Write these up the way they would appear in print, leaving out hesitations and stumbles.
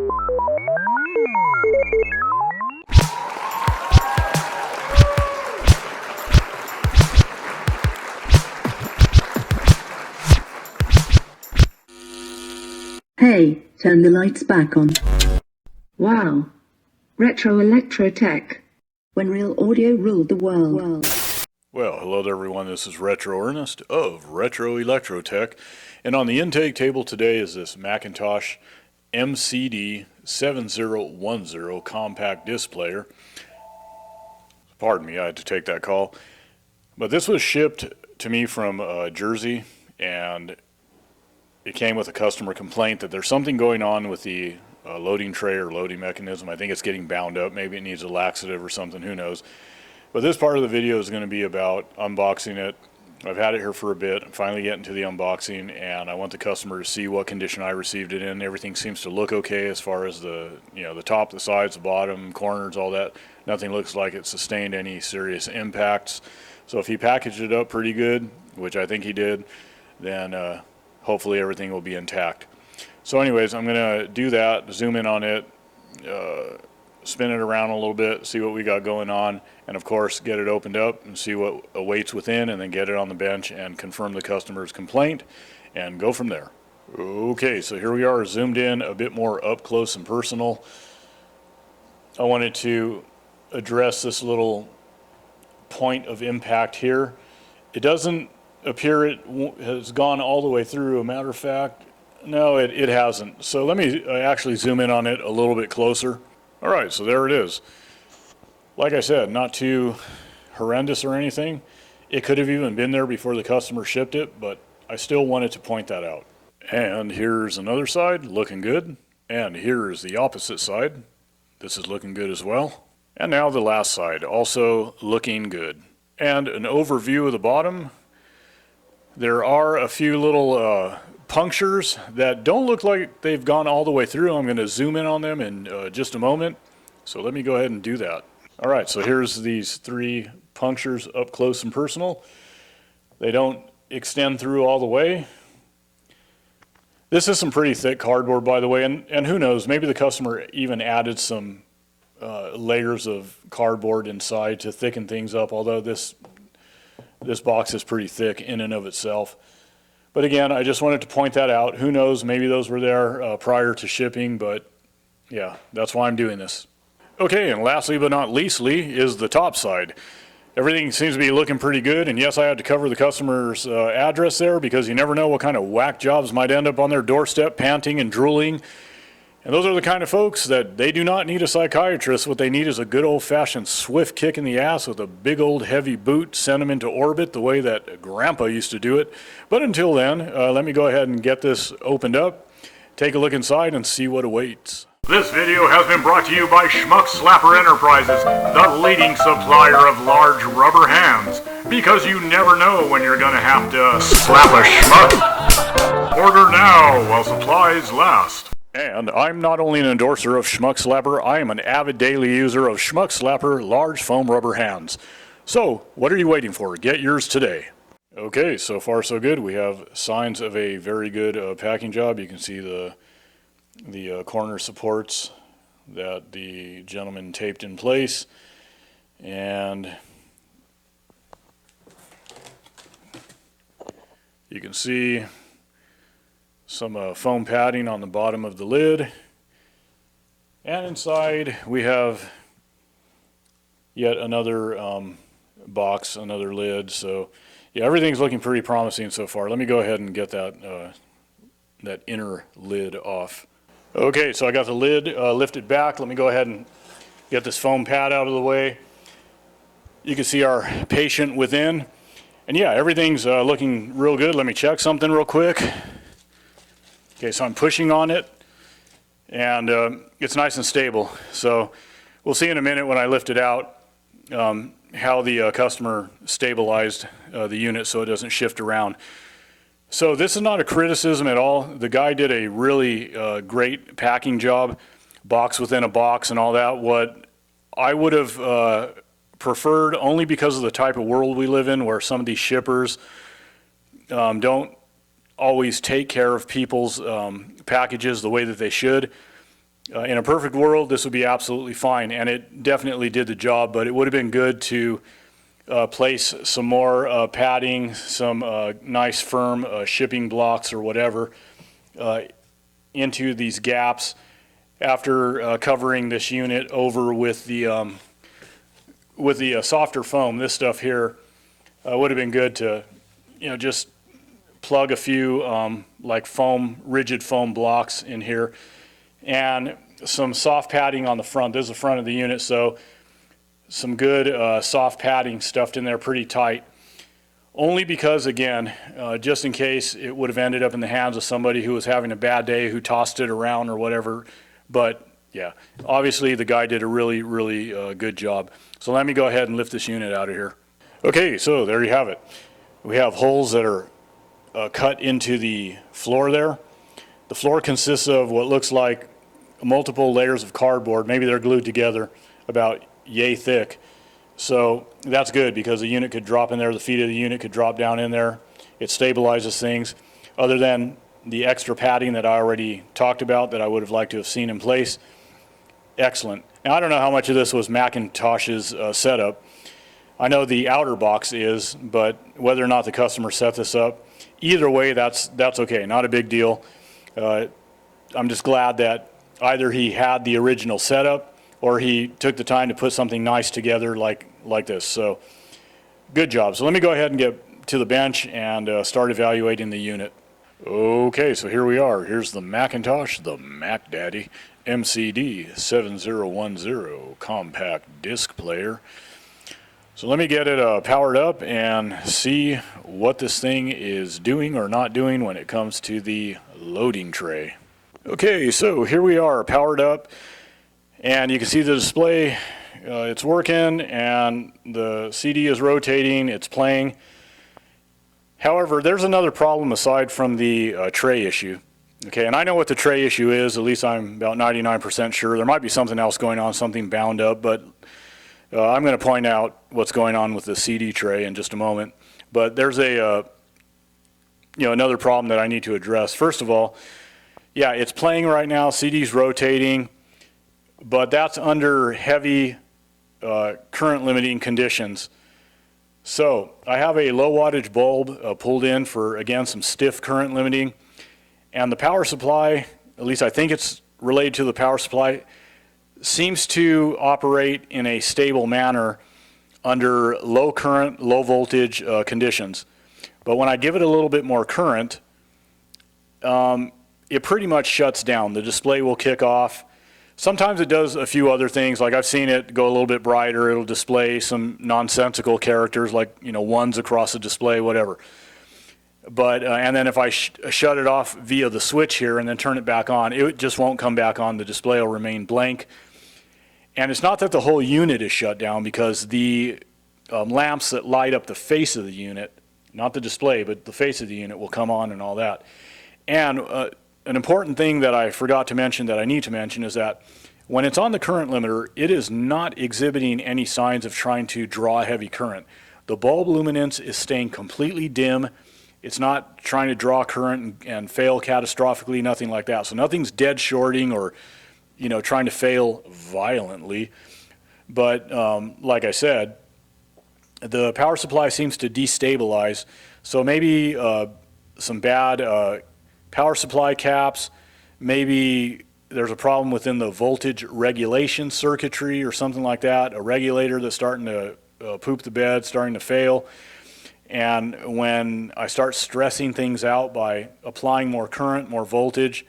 Hey, turn the lights back on. Wow. Retro electro tech. When real audio ruled the world. Well, hello there everyone, this is Retro Ernest of Retro Electro Tech, and on the intake table today is this McIntosh MCD7010 compact disc player. Pardon me, I had to take that call. But this was shipped to me from Jersey, and it came with a customer complaint that there's something going on with the loading tray or loading mechanism. I think it's getting bound up, maybe it needs a laxative or something, who knows. But this part of the video is going to be about unboxing it. I've had it here for a bit. I'm finally getting to the unboxing, and I want the customer to see what condition I received it in. Everything seems to look okay as far as the top, the sides, the bottom, corners, all that. Nothing looks like it sustained any serious impacts. So if he packaged it up pretty good, which I think he did, then hopefully everything will be intact. So anyways, I'm going to do that, zoom in on it, spin it around a little bit, see what we got going on, and of course get it opened up and see what awaits within, and then get it on the bench and confirm the customer's complaint and go from there. Okay, so here we are, zoomed in a bit more up close and personal. I wanted to address this little point of impact here. It doesn't appear it has gone all the way through. A matter of fact, no, it hasn't. So let me actually zoom in on it a little bit closer. All right, so there it is. Like I said, not too horrendous or anything. It could have even been there before the customer shipped it, but I still wanted to point that out. And here's another side, looking good. And here's the opposite side. This is looking good as well. And now the last side, also looking good. And an overview of the bottom. There are a few little punctures that don't look like they've gone all the way through. I'm going to zoom in on them in just a moment. So let me go ahead and do that. All right, so here's these 3 punctures up close and personal. They don't extend through all the way. This is some pretty thick cardboard, by the way, and who knows, maybe the customer even added some layers of cardboard inside to thicken things up, although this box is pretty thick in and of itself. But again, I just wanted to point that out. Who knows, maybe those were there prior to shipping, but yeah, that's why I'm doing this. Okay, and lastly but not leastly is the top side. Everything seems to be looking pretty good, and yes, I had to cover the customer's address there because you never know what kind of whack jobs might end up on their doorstep, panting and drooling. And those are the kind of folks that they do not need a psychiatrist. What they need is a good old-fashioned swift kick in the ass with a big old heavy boot, send them into orbit the way that Grandpa used to do it. But until then, let me go ahead and get this opened up, take a look inside, and see what awaits. This video has been brought to you by Schmuck Slapper Enterprises, the leading supplier of large rubber hands. Because you never know when you're gonna have to slap a schmuck. Order now while supplies last. And I'm not only an endorser of Schmuck Slapper, I am an avid daily user of Schmuck Slapper large foam rubber hands. So, what are you waiting for? Get yours today. Okay, so far so good. We have signs of a very good packing job. You can see the corner supports that the gentleman taped in place. And you can see some foam padding on the bottom of the lid, and inside we have yet another box, another lid. So yeah, everything's looking pretty promising so far. Let me go ahead and get that inner lid off. Okay, so I got the lid lifted back. Let me go ahead and get this foam pad out of the way. You can see our patient within, and yeah, everything's looking real good. Let me check something real quick. Okay, so I'm pushing on it, and it's nice and stable. So we'll see in a minute when I lift it out how the customer stabilized the unit so it doesn't shift around. So this is not a criticism at all. The guy did a really great packing job, box within a box and all that. What I would have preferred, only because of the type of world we live in where some of these shippers don't always take care of people's packages the way that they should. In a perfect world, this would be absolutely fine, and it definitely did the job, but it would have been good to place some more padding, some nice firm shipping blocks or whatever into these gaps after covering this unit over with the softer foam. This stuff here would have been good to, just plug a few like rigid foam blocks in here, and some soft padding on the front. This is the front of the unit, so some good soft padding stuffed in there pretty tight. Only because, again, just in case it would have ended up in the hands of somebody who was having a bad day, who tossed it around or whatever. But yeah, obviously the guy did a really, really good job. So let me go ahead and lift this unit out of here. Okay, so there you have it. We have holes that are cut into the floor there. The floor consists of what looks like multiple layers of cardboard. Maybe they're glued together about yay thick. So that's good because the unit could drop in there, the feet of the unit could drop down in there. It stabilizes things. Other than the extra padding that I already talked about that I would have liked to have seen in place, excellent. Now I don't know how much of this was McIntosh's setup. I know the outer box is, but whether or not the customer set this up, either way, that's okay, not a big deal. I'm just glad that either he had the original setup or he took the time to put something nice together like this. So good job. So let me go ahead and get to the bench and start evaluating the unit. Okay, so here we are. Here's the McIntosh, the Mac Daddy, MCD7010 compact disc player. So let me get it powered up and see what this thing is doing or not doing when it comes to the loading tray. Okay, so here we are, powered up, and you can see the display, it's working, and the CD is rotating, it's playing. However, there's another problem aside from the tray issue. Okay, and I know what the tray issue is, at least I'm about 99% sure. There might be something else going on, something bound up, but I'm going to point out what's going on with the CD tray in just a moment. But there's another problem that I need to address. First of all, yeah, it's playing right now, CD's rotating, but that's under heavy current limiting conditions. So I have a low wattage bulb pulled in for, again, some stiff current limiting, and the power supply, at least I think it's related to the power supply, seems to operate in a stable manner under low current, low voltage conditions. But when I give it a little bit more current, it pretty much shuts down. The display will kick off. Sometimes it does a few other things, like I've seen it go a little bit brighter. It'll display some nonsensical characters like, ones across the display, whatever. But, and then if I shut it off via the switch here and then turn it back on, it just won't come back on. The display will remain blank. And it's not that the whole unit is shut down, because the lamps that light up the face of the unit, not the display, but the face of the unit, will come on and all that. And an important thing that I forgot to mention that I need to mention is that when it's on the current limiter, it is not exhibiting any signs of trying to draw heavy current. The bulb luminance is staying completely dim. It's not trying to draw current and fail catastrophically, nothing like that. So nothing's dead shorting or trying to fail violently. But like I said, the power supply seems to destabilize. So maybe some bad power supply caps, maybe there's a problem within the voltage regulation circuitry or something like that, a regulator that's starting to poop the bed, starting to fail. And when I start stressing things out by applying more current, more voltage,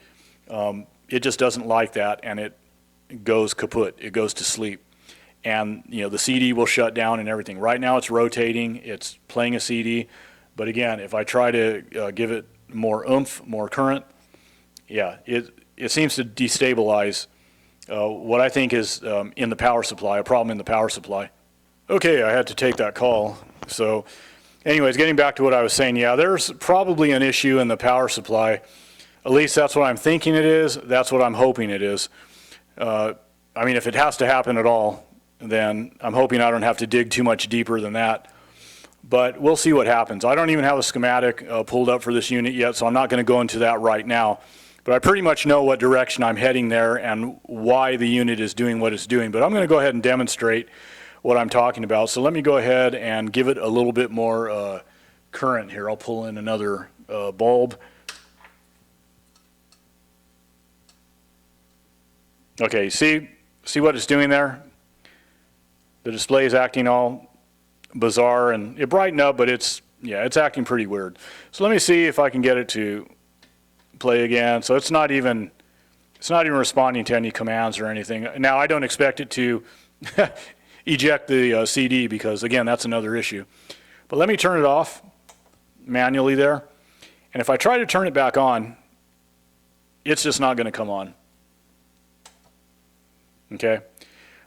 it just doesn't like that, and it goes kaput. It goes to sleep. And the CD will shut down and everything. Right now it's rotating, it's playing a CD, but again, if I try to give it more oomph, more current, yeah, it seems to destabilize what I think is in the power supply, a problem in the power supply. Okay, I had to take that call. So anyways, getting back to what I was saying, yeah, there's probably an issue in the power supply. At least that's what I'm thinking it is. That's what I'm hoping it is. I mean, if it has to happen at all, then I'm hoping I don't have to dig too much deeper than that. But we'll see what happens. I don't even have a schematic pulled up for this unit yet, so I'm not going to go into that right now. But I pretty much know what direction I'm heading there and why the unit is doing what it's doing. But I'm going to go ahead and demonstrate what I'm talking about. So let me go ahead and give it a little bit more current here. I'll pull in another bulb. Okay, see what it's doing there? The display is acting all bizarre, and it brightened up, but it's acting pretty weird. So let me see if I can get it to play again. So it's not even responding to any commands or anything. Now I don't expect it to eject the CD because, again, that's another issue. But let me turn it off manually there, and if I try to turn it back on, it's just not going to come on. Okay,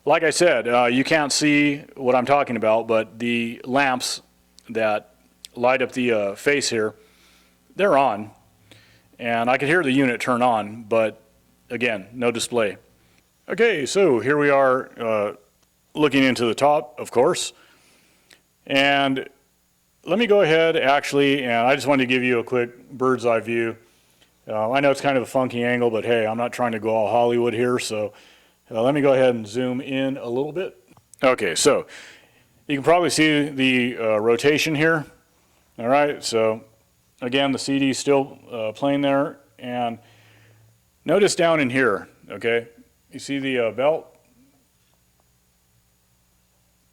like I said, you can't see what I'm talking about, but the lamps that light up the face here, they're on, and I can hear the unit turn on, but again, no display. Okay, so here we are looking into the top, of course, and let me go ahead actually, and I just wanted to give you a quick bird's eye view. I know it's kind of a funky angle, but hey, I'm not trying to go all Hollywood here, so let me go ahead and zoom in a little bit. Okay, so you can probably see the rotation here. All right, so again, the CD is still playing there, and notice down in here, okay, you see the belt?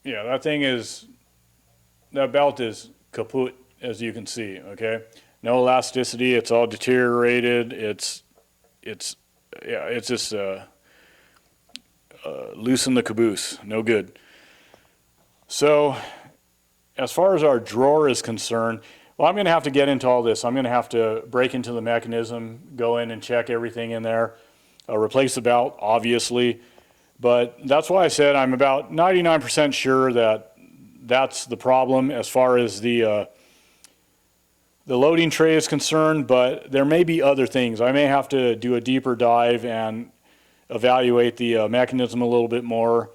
Yeah, that belt is kaput, as you can see, okay? No elasticity, it's all deteriorated, it's just loosen the caboose, no good. So as far as our drawer is concerned, well, I'm going to have to get into all this. I'm going to have to break into the mechanism, go in and check everything in there, replace the belt, obviously. But that's why I said I'm about 99% sure that that's the problem as far as the loading tray is concerned, but there may be other things. I may have to do a deeper dive and evaluate the mechanism a little bit more,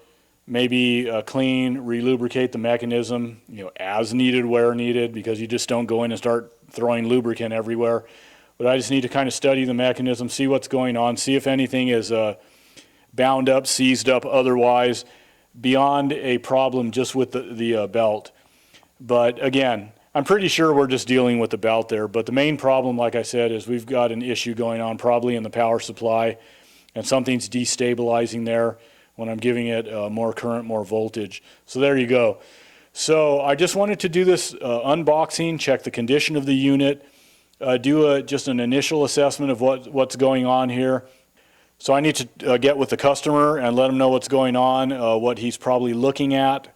maybe clean, relubricate the mechanism, as needed, where needed, because you just don't go in and start throwing lubricant everywhere. But I just need to kind of study the mechanism, see what's going on, see if anything is bound up, seized up otherwise, beyond a problem just with the belt. But again, I'm pretty sure we're just dealing with the belt there. But the main problem, like I said, is we've got an issue going on probably in the power supply, and something's destabilizing there when I'm giving it more current, more voltage. So there you go. So I just wanted to do this unboxing, check the condition of the unit, do just an initial assessment of what's going on here. So I need to get with the customer and let him know what's going on, what he's probably looking at,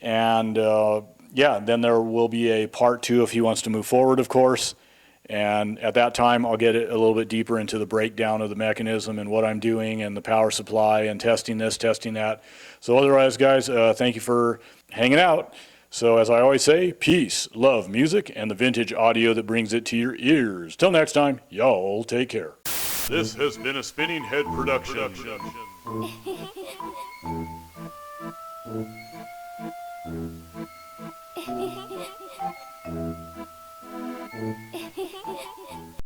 and yeah, then there will be a part 2 if he wants to move forward, of course. And at that time, I'll get it a little bit deeper into the breakdown of the mechanism and what I'm doing and the power supply and testing this, testing that. So otherwise, guys, thank you for hanging out. So as I always say, peace, love, music, and the vintage audio that brings it to your ears. Till next time, y'all take care. This has been a Spinning Head production.